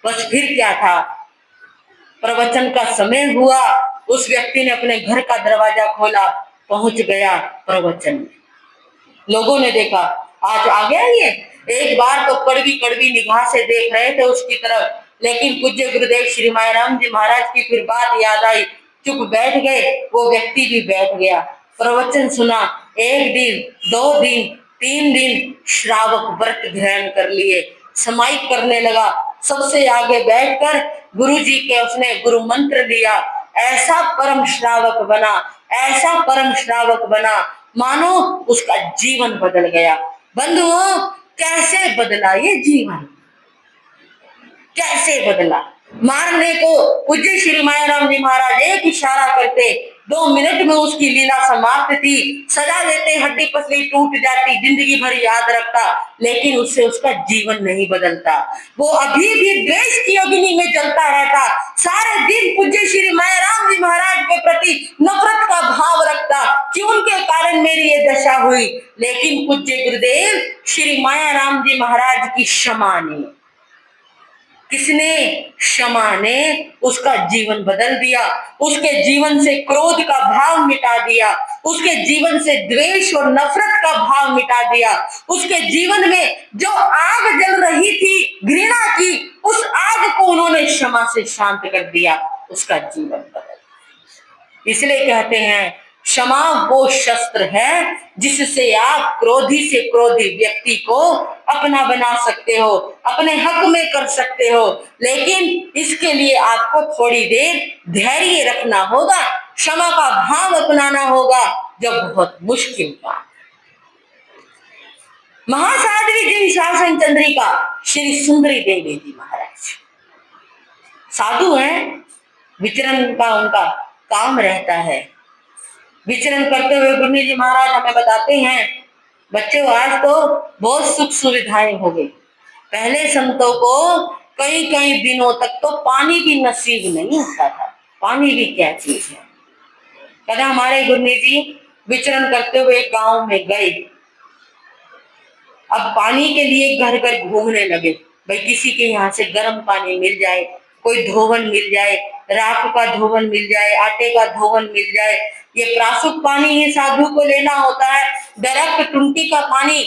Speaker 1: बस फिर क्या था, प्रवचन का समय हुआ, उस व्यक्ति ने अपने घर का दरवाजा खोला, पहुंच गया प्रवचन में। लोगों ने देखा आज आ गया ये। एक बार तो कड़वी कड़वी निगाह से देख रहे थे उसकी तरफ, लेकिन पूज्य गुरुदेव श्री मायाराम जी महाराज की फिर बात याद आई, चुप बैठ गए। वो व्यक्ति भी बैठ गया, प्रवचन सुना। 1 दिन 2 दिन 3 दिन श्रावक व्रत ग्रहण कर लिए, समाई करने लगा। सबसे आगे बैठकर गुरु जी के उसने गुरु मंत्र दिया। ऐसा परम श्रावक बना, ऐसा परम श्रावक बना, मानो उसका जीवन बदल गया। बंधुओं, कैसे बदला ये जीवन, कैसे बदला। मारने को पूज्य श्री मायाराम जी महाराज एक इशारा करते, 2 मिनट में उसकी लीला समाप्त थी। सजा देते, हड्डी पसली टूट जाती, जिंदगी भर याद रखता, लेकिन उससे उसका जीवन नहीं बदलता। वो अभी भी द्वेष की अग्नि में जलता रहता, सारे दिन पूज्य श्री मायाराम जी महाराज के प्रति नफरत का भाव रखता कि उनके कारण मेरी ये दशा हुई। लेकिन पूज्य गुरुदेव श्री मायाराम जी महाराज की क्षमा ने, किसने? क्षमा ने उसका जीवन बदल दिया। उसके जीवन से क्रोध का भाव मिटा दिया, उसके जीवन से द्वेष और नफरत का भाव मिटा दिया। उसके जीवन में जो आग जल रही थी घृणा की, उस आग को उन्होंने क्षमा से शांत कर दिया, उसका जीवन बदल दिया। इसलिए कहते हैं क्षमा वो शस्त्र है जिससे आप क्रोधी से क्रोधी व्यक्ति को अपना बना सकते हो, अपने हक में कर सकते हो। लेकिन इसके लिए आपको थोड़ी देर धैर्य रखना होगा, क्षमा का भाव अपनाना होगा, जो बहुत मुश्किल काम। महासाध्वी जी शासन चंद्रिका श्री सुंदरी देवी जी महाराज साधु हैं, विचरण का उनका काम रहता है। विचरण करते हुए गुरु जी महाराज हमें बताते हैं, बच्चों आज तो बहुत सुख सुविधाएं हो गई। पहले संतों को कई कई दिनों तक तो पानी भी नसीब नहीं होता था। पानी भी क्या चीज है। कहते हमारे गुरु जी विचरण करते हुए गांव में गए, अब पानी के लिए घर घर घूमने लगे। भाई किसी के यहाँ से गर्म पानी मिल जाए, कोई धोवन मिल जाए, राख का धोवन मिल जाए, आटे का धोवन मिल जाए। ये प्रासुक पानी ही साधु को लेना होता है, डायरेक्ट टुंटी का पानी,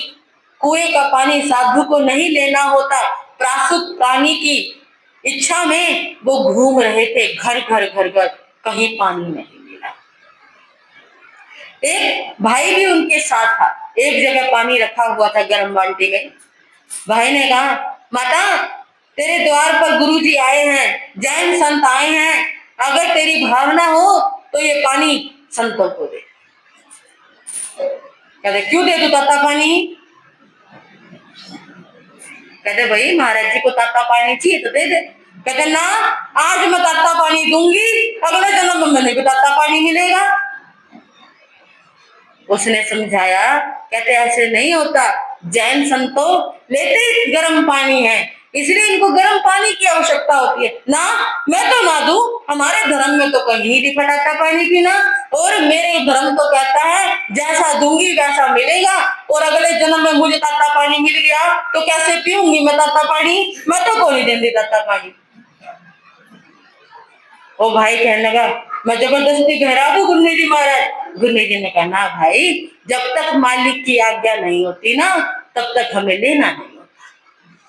Speaker 1: कुएं का पानी साधु को नहीं लेना होता। प्रासुक पानी की इच्छा में वो घूम रहे थे घर घर घर घर, कहीं पानी नहीं मिला। एक भाई भी उनके साथ था, एक जगह पानी रखा हुआ था गर्म बाल्टी में। भाई ने कहा, माता तेरे द्वार पर गुरुजी आए हैं, जैन संत आए हैं, अगर तेरी भावना हो तो ये पानी संतों को दे। कहते क्यों दे दो ताता पानी? कहते भाई महाराज जी को ताता पानी चाहिए तो दे दे। कहते ना, आज मैं ताता पानी दूंगी, अगले जन्म में नहीं भी ताता पानी मिलेगा। उसने समझाया, कहते ऐसे नहीं होता, जैन संतो लेते गर्म पानी है, इसलिए इनको गर्म पानी की आवश्यकता होती है ना। मैं तो ना दूं, हमारे धर्म में तो कहीं नहीं लिखा ताता पानी पीना, और मेरे धर्म तो कहता है जैसा दूंगी वैसा मिलेगा, और अगले जन्म में मुझे ताता पानी मिल गया तो कैसे पीऊंगी मैं ताता पानी, मैं तो कोई नहीं देती ताता पानी। वो भाई कहने लगा, मैं जबरदस्ती बहरा दूं गुरु जी महाराज? गुरु जी ने कहा ना भाई, जब तक मालिक की आज्ञा नहीं होती ना, तब तक हमें लेना नहीं होता।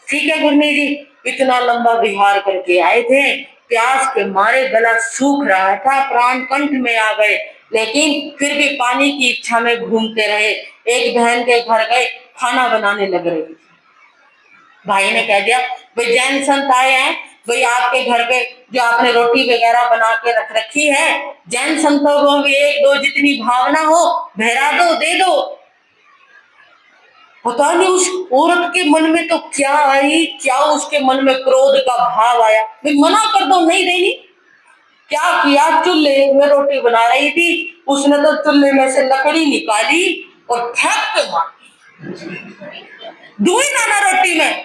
Speaker 1: ठीक है गुरु जी, इतना लंबा विहार करके आए थे, प्यास के मारे गला सूख रहा था, प्राण कंठ में आ गए, लेकिन फिर भी पानी की इच्छा में घूमते रहे। एक बहन के घर गए, खाना बनाने लग रही थी। भाई ने कह दिया, भाई जैन संत आए हैं, भाई आपके घर पे जो आपने रोटी वगैरह बना के रख रखी है, जैन संतों को भी 1-2 जितनी भावना हो बहरा दो, दे दो। पता नहीं उस औरत के मन में तो क्या आई, क्या उसके मन में क्रोध का भाव आया, भाई मना कर दो, नहीं देनी। क्या किया, चूल्हे में रोटी बना रही थी, उसने तो चूल्हे में से लकड़ी निकाली और फेंक के मारी, धुई ना रोटी में,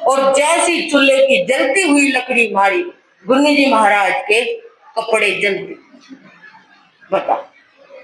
Speaker 1: और जैसी चूल्हे की जलती हुई लकड़ी मारी, गुरु जी महाराज के कपड़े जलते। बता,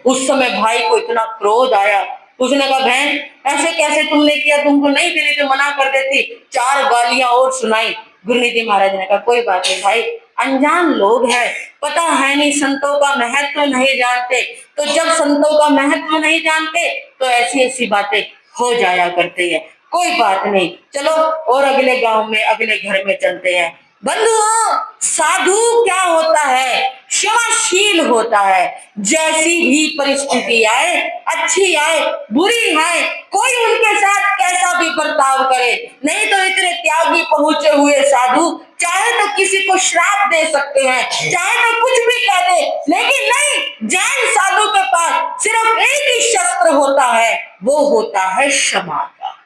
Speaker 1: उस समय भाई को इतना क्रोध आया, उसने कहा बहन ऐसे कैसे तुमने किया, तुमको नहीं देनी तो मना कर देती। 4 गालियां और सुनाई। गुरु जी महाराज ने कहा कोई बात नहीं भाई, अनजान लोग हैं, पता है नहीं, संतों का महत्व नहीं जानते, तो जब संतों का महत्व नहीं जानते तो ऐसी ऐसी बातें हो जाया करती है, कोई बात नहीं, चलो और अगले गांव में अगले घर में चलते हैं। बंधुओं, साधु क्या होता है? क्षमाशील होता है। जैसी भी परिस्थिति आए, अच्छी आए, बुरी आए, कोई उनके साथ कैसा भी बर्ताव करे, नहीं तो इतने त्यागी पहुंचे हुए साधु चाहे तो किसी को श्राप दे सकते हैं, चाहे तो कुछ भी कह दे, लेकिन नहीं, जैन साधु के पास सिर्फ एक ही शस्त्र होता है, वो होता है क्षमा का।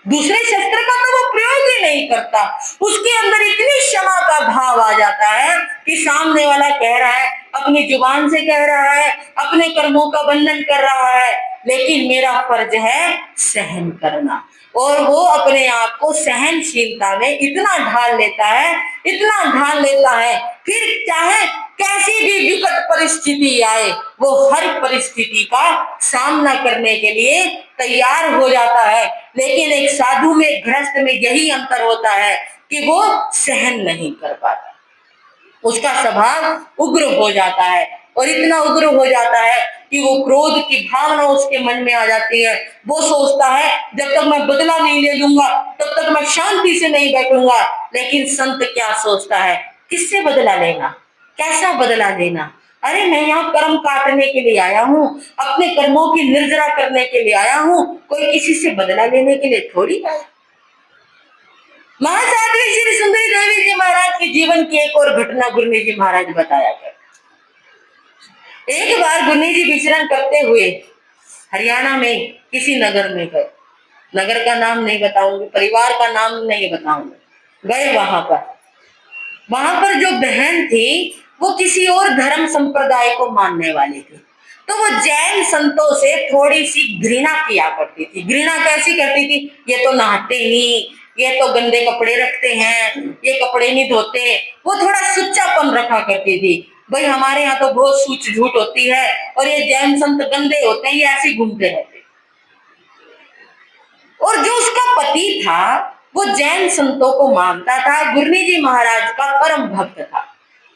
Speaker 1: दूसरे शस्त्र का तो वो प्रयोग ही नहीं करता। उसके अंदर इतनी क्षमा का भाव आ जाता है कि सामने वाला कह रहा है, अपनी जुबान से कह रहा है, अपने कर्मों का बंधन कर रहा है, लेकिन मेरा फर्ज है सहन करना। और वो अपने आप को सहनशीलता में इतना ढाल लेता है, इतना ढाल लेता है, फिर चाहे कैसी भी विकट परिस्थिति आए, वो हर परिस्थिति का सामना करने के लिए तैयार हो जाता है। लेकिन एक साधु में, गृहस्थ में यही अंतर होता है कि वो सहन नहीं कर पाता, उसका स्वभाव उग्र हो जाता है, और इतना उग्र हो जाता है कि वो क्रोध की भावना उसके मन में आ जाती है। वो सोचता है जब तक मैं बदला नहीं ले लूंगा तब तक मैं शांति से नहीं बैठूंगा। लेकिन संत क्या सोचता है? किससे बदला लेना, कैसा बदला लेना? अरे मैं यहाँ कर्म काटने के लिए आया हूँ, अपने कर्मों की निर्जरा करने के लिए आया हूँ, कोई किसी से बदला लेने के लिए थोड़ी आया। महासाध्वी श्री सुंदरी देवी जी महाराज के जीवन की एक और घटना गुरनी जी महाराज बताया गया। एक बार गुरनी जी विचरण करते हुए हरियाणा में किसी नगर में गए, नगर का नाम नहीं बताऊंगी, परिवार का नाम नहीं बताऊंगी, गए वहां पर जो बहन थी वो किसी और धर्म संप्रदाय को मानने वाली थी, तो वो जैन संतों से थोड़ी सी घृणा किया करती थी। घृणा कैसी करती थी? ये तो नहाते नहीं, ये तो गंदे कपड़े रखते हैं, ये कपड़े नहीं धोते, वो थोड़ा सुच्चापन रखा करती थी। भाई हमारे यहाँ तो बहुत सूच झूठ होती है, और ये जैन संत गंदे होते हैं, ये ऐसे घूमते रहते। और जो उसका पति था वो जैन संतों को मानता था, गुरनी जी महाराज का परम भक्त था।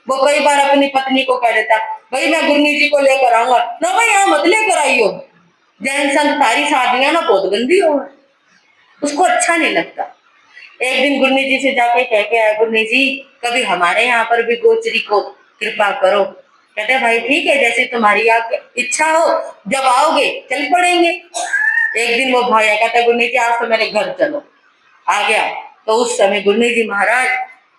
Speaker 1: वो कई बार अपनी पत्नी को कह देता, भाई मैं गुरनी जी को लेकर आऊंगा ना, भाई यहाँ मत लेकर आइयो, जैन संत तारी शादियां ना बहुत गंदी हो। उसको अच्छा नहीं लगता। एक दिन गुरनी जी से जाके कह के आया, गुरनी जी कभी हमारे यहाँ पर भी गोचरी को कृपा करो। कहते भाई ठीक है, जैसे तुम्हारी इच्छा हो, जब आओगे चल पड़ेंगे। एक दिन वो भाई कहता, गुरनी जी आज तो मेरे घर चलो। आ गया। तो उस समय गुरनी जी महाराज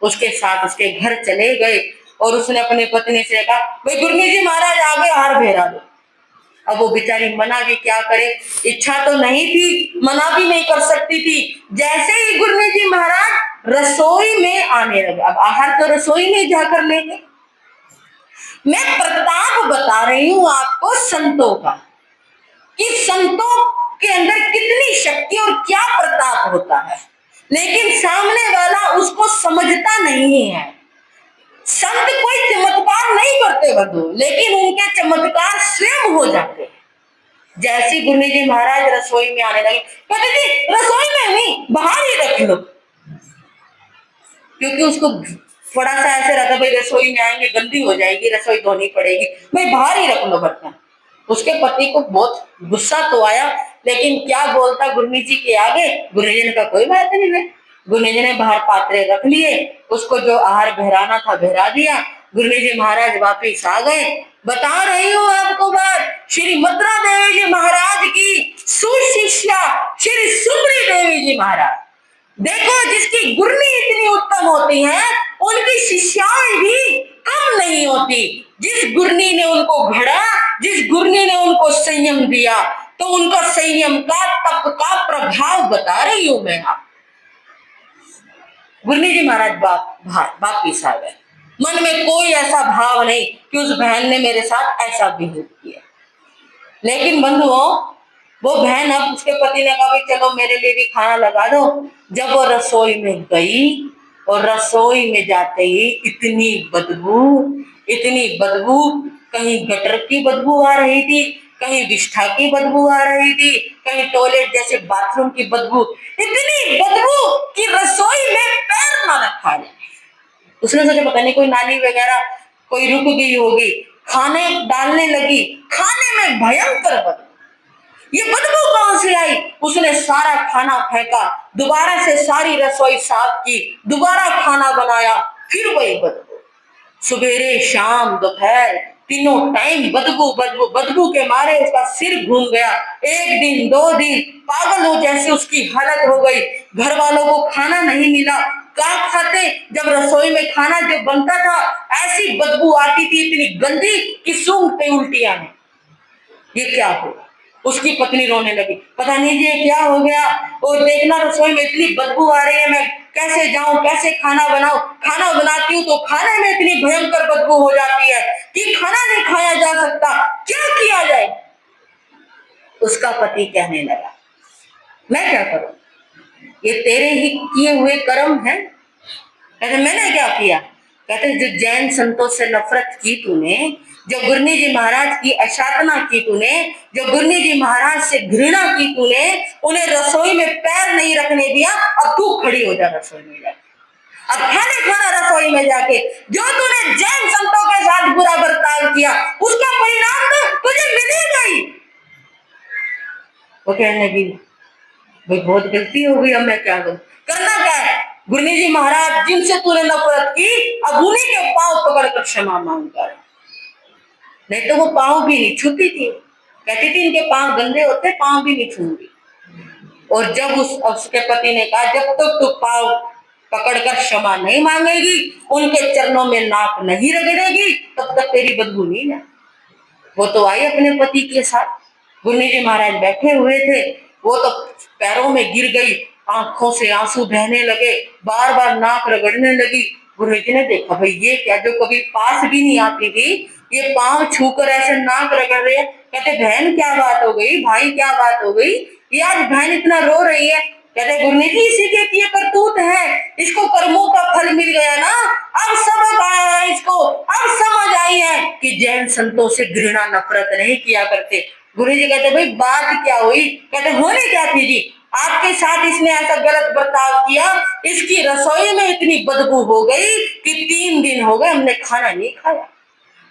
Speaker 1: उसके साथ उसके घर चले गए, और उसने अपनी पत्नी से कहा, भाई गुरनी जी महाराज आगे हार फेरा दो। अब वो बेचारी मना भी क्या करे, इच्छा तो नहीं थी, मना भी नहीं कर सकती थी। जैसे ही गुरनी जी महाराज रसोई में आने लगे, अब आहार तो रसोई में जाकर लेंगे। मैं प्रताप बता रही हूं आपको संतों का, कि संतों के अंदर कितनी शक्ति और क्या प्रताप होता है, लेकिन सामने वाला उसको समझता नहीं है। संत कोई चमत्कार नहीं करते बंधु, लेकिन उनके चमत्कार स्वयं हो जाते हैं। जैसे गुरनी जी महाराज रसोई में आने लगे, कहते जी रसोई में नहीं, बाहर ही रख लो, क्योंकि उसको थोड़ा सा ऐसे रहता, भाई रसोई में आएंगे गंदी हो जाएगी, रसोई धोनी पड़ेगी, भाई बाहर ही रख लो बर्तन। उसके पति को बहुत गुस्सा तो आया, लेकिन क्या बोलता गुरनी जी के आगे। गुरनी जी ने कहा कोई बात नहीं है। गुरनी जी ने बाहर पात्रे रख लिए, उसको जो आहार बहराना था बहरा दिया। गुरनी जी महाराज वापिस आ गए। बता रही हूँ आपको बात, श्री मद्रा देवी जी महाराज की सुशिष्या श्री सुंदरी देवी जी महाराज। देखो जिसकी गुरनी इतनी उत्तम होती है, उनकी शिष्याएं भी कम नहीं होती। जिस गुरनी ने उनको घड़ा, जिस गुरनी ने उनको संयम दिया, तो उनका संयम का तप का प्रभाव बता रही हूं मैं आप। गुरनी जी महाराज वापिस आ गए। मन में कोई ऐसा भाव नहीं कि उस बहन ने मेरे साथ ऐसा बिहेव किया। लेकिन बंधुओं, वो बहन, अब उसके पति ने कहा चलो मेरे लिए भी खाना लगा दो। जब वो रसोई में गई, और रसोई में जाते ही इतनी बदबू, कहीं गटर की बदबू आ रही थी, कहीं विष्ठा की बदबू आ रही थी, कहीं टॉयलेट जैसे बाथरूम की बदबू, इतनी बदबू कि रसोई में पैर न रखा जाए। उसने सोचा पता नहीं कोई नाली वगैरह कोई रुक गई होगी, खाने डालने लगी, खाने में भयंकर बदबू। ये बदबू कहां से आई? उसने सारा खाना फेंका, दोबारा से सारी रसोई साफ की, दोबारा खाना बनाया, फिर वही बदबू। सुबेरे शाम दोपहर तीनों टाइम बदबू बदबू। बदबू के मारे उसका सिर घूम गया। एक दिन, 2 दिन पागल हो जैसे उसकी हालत हो गई। घर वालों को खाना नहीं मिला। क्या खाते? जब रसोई में खाना जो बनता था, ऐसी बदबू आती थी इतनी गंदी कि सूंघते उल्टी आने। ये क्या हुआ? उसकी पत्नी रोने लगी, पता नहीं जी ये क्या हो गया, और देखना रसोई में इतनी बदबू आ रही है, मैं कैसे जाऊं, कैसे खाना बनाऊं? खाना बनाती हूँ तो खाने में इतनी भयंकर बदबू हो जाती है कि खाना नहीं खाया जा सकता, क्या किया जाए? उसका पति कहने लगा, मैं क्या करूं, ये तेरे ही किए हुए कर्म है। कहते मैंने क्या किया? कहते जो जैन संतों से नफरत की तूने, जो गुरनी जी महाराज की अशातना की तूने, जो गुरनी जी महाराज से घृणा की तूने, उन्हें रसोई में पैर नहीं रखने दिया। अब तू खड़ी हो जा रसोई में जाके, अब खाने खाना रसोई में जाके। जो तूने जैन संतों के साथ बुरा बर्ताव किया, उसका परिणाम तो तुझे मिलेगा ही। वो कहने लगी, भाई बहुत गलती हो गई, अब मैं क्या करूं? करना क्या है? गुरनी जी महाराज जिनसे तूने नफरत की, अब उन्हीं के पांव पकड़कर क्षमा मांग कर। नहीं तो वो पांव भी नहीं छूती थी, कहती थी इनके पांव गंदे होते, पांव भी नहीं छूंगी। और जब उसके पति ने कहा जब तक तू पांव पकड़कर क्षमा नहीं मांगेगी, उनके चरणों में नाक नहीं रगड़ेगी, तब तक तेरी बदबू नहीं जाए। वो तो आई अपने पति के साथ। गुरनी जी महाराज बैठे हुए थे, वो तो पैरों में गिर गई, आंखों से आंसू बहने लगे, बार बार नाक रगड़ने लगी। गुरु जी ने देखा, भाई ये क्या, जो कभी पास भी नहीं आती थी, ये पांव छूकर ऐसे नाक रगड़ रहे हैं। कहते बहन क्या बात हो गई, भाई क्या बात हो गई, ये आज बहन इतना रो रही है? कहते गुरु जी इसी के किए करतूत है, इसको कर्मों का फल मिल गया ना, अब सबक आया है इसको, अब समझ आई है कि जैन संतों से घृणा नफरत नहीं किया करते। गुरु जी कहते भाई बात क्या हुई? कहते होने क्या थी जी, आपके साथ इसने ऐसा गलत बर्ताव किया, इसकी रसोई में इतनी बदबू हो गई कि 3 दिन हो गए हमने खाना नहीं खाया।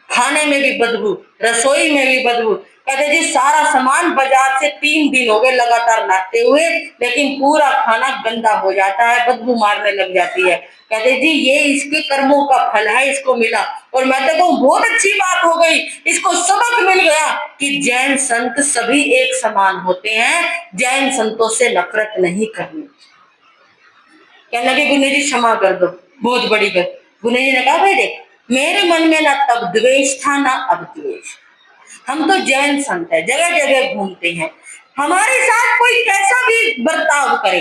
Speaker 1: खाने में भी बदबू, रसोई में भी बदबू। कहते जी सारा सामान बाजार से 3 दिन हो गए लगातार लाते हुए, लेकिन पूरा खाना गंदा हो जाता है, बदबू मारने लग जाती है। कहते जी ये इसके कर्मों का फल है, इसको मिला। और मैं तो कहूँ बहुत अच्छी बात हो गई, इसको सबक मिल गया कि जैन संत सभी एक समान होते हैं, जैन संतों से नफरत नहीं करनी। कहने लगे गुरु जी क्षमा कर दो, बहुत बड़ी बात। गुरु जी ने कहा भाई देख, मेरे मन में ना तब द्वेष था ना अब द्वेष। हम तो जैन संत है, जगह जगह घूमते हैं, हमारे साथ कोई कैसा भी बर्ताव करे,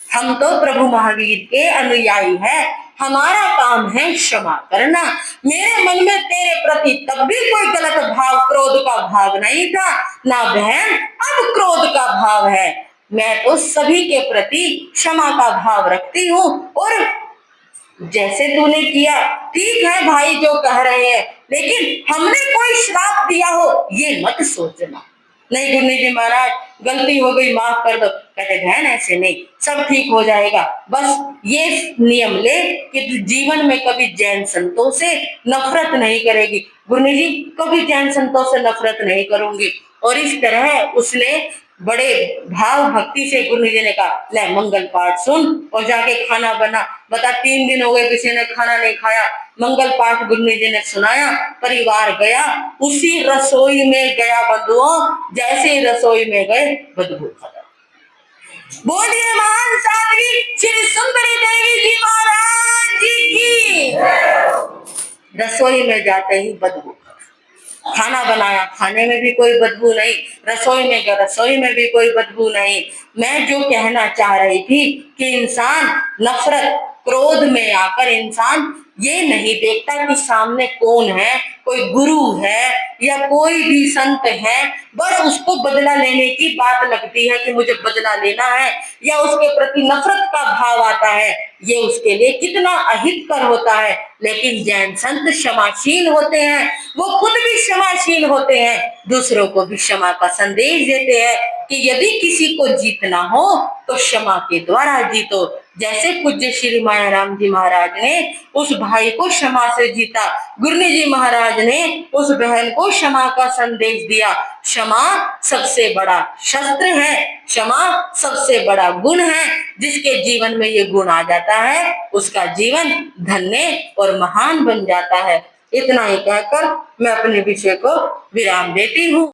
Speaker 1: हम तो प्रभु महावीर के अनुयायी है, हमारा काम है क्षमा करना। मेरे मन में तेरे प्रति तब भी कोई गलत भाव, क्रोध का भाव नहीं था ना बहन, अब क्रोध का भाव है। मैं तो सभी के प्रति क्षमा का भाव रखती हूँ, और जैसे तूने किया ठीक है भाई जो कह रहे हैं, लेकिन हमने कोई श्राप दिया हो ये मत सोचना। नहीं गुरु जी महाराज गलती हो गई, माफ कर दो। कहते बहन ऐसे नहीं, सब ठीक हो जाएगा, बस ये नियम ले कि जीवन में कभी जैन संतों से नफरत नहीं करेगी। गुरु जी कभी जैन संतों से नफरत नहीं करूंगी। और इस तरह उसने बड़े भाव भक्ति से गुरु जी ने कहा ले मंगल पाठ सुन और जाके खाना बना। बता 3 दिन हो गए किसी ने खाना नहीं खाया। मंगल पाठ गुरु जी ने सुनाया, परिवार गया, उसी रसोई में गया बंधुओं, जैसे रसोई में गए बदबू खत्म। बोलिए महान साध्वी श्री सुंदरी देवी जी महाराज जी की। रसोई में जाते ही बदबू, खाना बनाया, खाने में भी कोई बदबू नहीं, रसोई में गया, रसोई में भी कोई बदबू नहीं। मैं जो कहना चाह रही थी कि इंसान नफरत क्रोध में आकर इंसान ये नहीं देखता कि सामने कौन है, कोई गुरु है या कोई भी संत है, बस उसको बदला लेने की बात लगती है कि मुझे बदला लेना है, या उसके प्रति नफरत का भाव आता है, ये उसके लिए कितना अहितकर होता है। लेकिन जैन संत क्षमाशील होते हैं, वो खुद भी क्षमाशील होते हैं, दूसरों को भी क्षमा का संदेश देते हैं कि यदि किसी को जीतना हो तो क्षमा के द्वारा जीतो। जैसे पूज्य श्री मायाराम जी महाराज ने उस भाई को क्षमा से जीता, गुरनी जी महाराज ने उस बहन को क्षमा का संदेश दिया। क्षमा सबसे बड़ा शस्त्र है, क्षमा सबसे बड़ा गुण है। जिसके जीवन में ये गुण आ जाता है उसका जीवन धन्य और महान बन जाता है। इतना ही कहकर मैं अपने विषय को विराम देती हूँ।